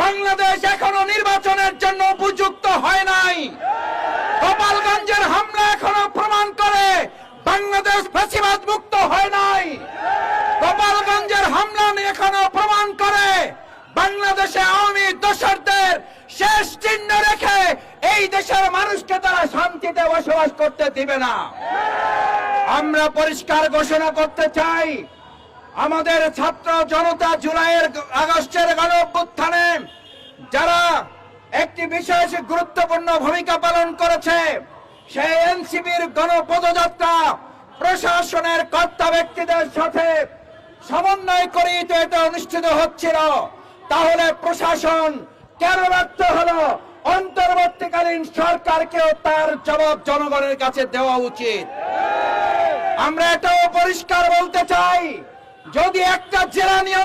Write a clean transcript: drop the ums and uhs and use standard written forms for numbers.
বাংলাদেশ এখনো নির্বাচনের জন্য উপযুক্ত হয় নাই। গোপালগঞ্জের হামলা এখনো প্রমাণ করে বাংলাদেশ ফ্যাসিবাদ মুক্ত হয় নাই। গোপালগঞ্জের হামলা এখনো প্রমাণ করে বাংলাদেশে আওয়ামী দোসরদের শেষ চিহ্ন রেখে এই দেশের মানুষকে তারা শান্তিতে বসবাস করতে দিবে না। আমরা পরিষ্কার ঘোষণা করতে চাই, আমাদের ছাত্র জনতা জুলাইয়ের আগস্টের গণ অভ্যুত্থানে যারা একটি বিশেষ গুরুত্বপূর্ণ ভূমিকা পালন করেছে, সেই এনসিপির গণপদযাত্রা প্রশাসনের কর্তা ব্যক্তিদের সাথে সমন্বয় করেই তো এটা অনুষ্ঠিত হচ্ছিল। তাহলে প্রশাসন কেন ব্যর্থ হলো? অন্তর্বর্তীকালীন সরকারকেও তার জবাব জনগণের কাছে দেওয়া উচিত। আমরা এটাও পরিষ্কার বলতে চাই, যদি একটা জেলা নিয়ে